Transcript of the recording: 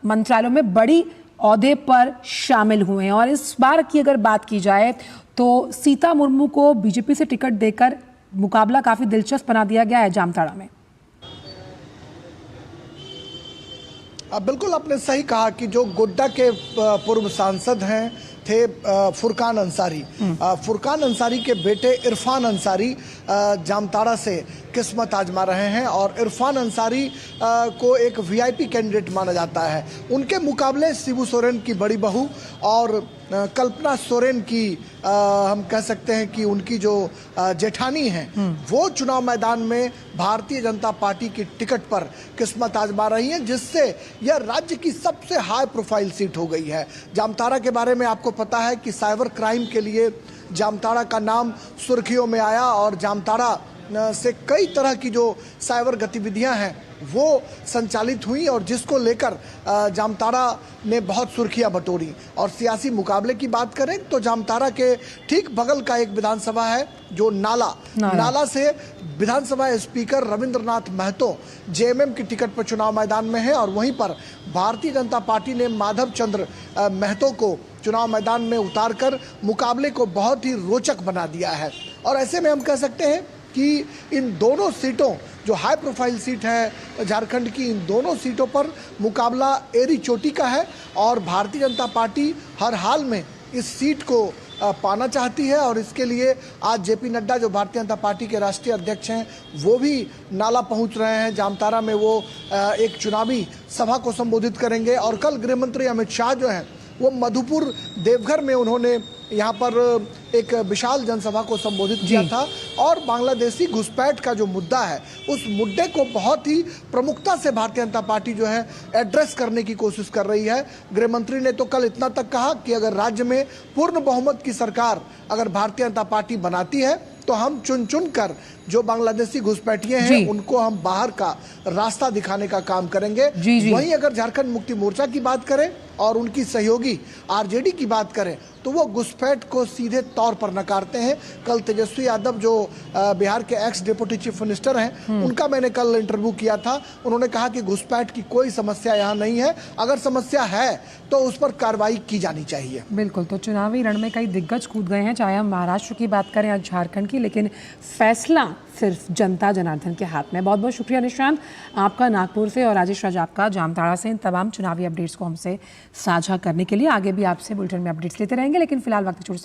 मंत्रालयों में बड़ी ओहदे पर शामिल हुए हैं। और इस बार की अगर बात की जाए तो सीता मुर्मू को बीजेपी से टिकट देकर मुकाबला काफी दिलचस्प बना दिया गया है जामताड़ा में। बिल्कुल आपने सही कहा कि जो गोड्डा के पूर्व सांसद थे फुरकान अंसारी, फुरकान अंसारी के बेटे इरफान अंसारी जामताड़ा से किस्मत आजमा रहे हैं और इरफान अंसारी को एक वीआईपी कैंडिडेट माना जाता है। उनके मुकाबले शिबू सोरेन की बड़ी बहू और कल्पना सोरेन की हम कह सकते हैं कि उनकी जो जेठानी है वो चुनाव मैदान में भारतीय जनता पार्टी की टिकट पर किस्मत आजमा रही हैं, जिससे यह राज्य की सबसे हाई प्रोफाइल सीट हो गई है। जामताड़ा के बारे में आपको पता है कि साइबर क्राइम के लिए जामताड़ा का नाम सुर्खियों में आया और जामताड़ा से कई तरह की जो साइबर गतिविधियां हैं वो संचालित हुई और जिसको लेकर जामताड़ा ने बहुत सुर्खियां बटोरी। और सियासी मुकाबले की बात करें तो जामताड़ा के ठीक बगल का एक विधानसभा है जो नाला से विधानसभा स्पीकर रविंद्रनाथ महतो जेएमएम की टिकट पर चुनाव मैदान में है और वहीं पर भारतीय जनता पार्टी ने माधव चंद्र महतो को चुनाव मैदान में उतारकर मुकाबले को बहुत ही रोचक बना दिया है। और ऐसे में हम कह सकते हैं कि इन दोनों सीटों जो हाई प्रोफाइल सीट है झारखंड की, इन दोनों सीटों पर मुकाबला एरी चोटी का है और भारतीय जनता पार्टी हर हाल में इस सीट को पाना चाहती है। और इसके लिए आज जेपी नड्डा जो भारतीय जनता पार्टी के राष्ट्रीय अध्यक्ष हैं वो भी नाला पहुंच रहे हैं। जामताड़ा में वो एक चुनावी सभा को संबोधित करेंगे और कल गृह मंत्री अमित शाह जो हैं वो मधुपुर देवघर में उन्होंने यहाँ पर एक विशाल जनसभा को संबोधित किया था और बांग्लादेशी घुसपैठ का जो मुद्दा है उस मुद्दे को बहुत ही प्रमुखता से भारतीय जनता पार्टी जो है एड्रेस करने की कोशिश कर रही है। गृह मंत्री ने तो कल इतना तक कहा कि अगर राज्य में पूर्ण बहुमत की सरकार अगर भारतीय जनता पार्टी बनाती है तो हम चुन चुन कर जो बांग्लादेशी घुसपैठिए हैं उनको हम बाहर का रास्ता दिखाने का काम करेंगे। वहीं अगर झारखंड मुक्ति मोर्चा की बात करें और उनकी सहयोगी आरजेडी की बात करें तो वो घुसपैठ को सीधे तौर पर नकारते हैं। कल तेजस्वी यादव जो बिहार के एक्स डिप्टी चीफ मिनिस्टर हैं उनका मैंने कल इंटरव्यू किया था। उन्होंने कहा कि घुसपैठ की कोई समस्या यहाँ नहीं है, अगर समस्या है तो उस पर कार्रवाई की जानी चाहिए। बिल्कुल, तो चुनावी रण में कई दिग्गज कूद गए हैं, चाहे हम महाराष्ट्र की बात करें या झारखंड की, लेकिन फैसला सिर्फ जनता जनार्दन के हाथ में। बहुत बहुत शुक्रिया निशांत आपका नागपुर से और राजेश राज आपका जामताड़ा से इन तमाम चुनावी अपडेट्स को हमसे साझा करने के लिए। आगे भी आपसे बुलेटिन में अपडेट्स लेते रहेंगे, लेकिन फिलहाल वक्त छोड़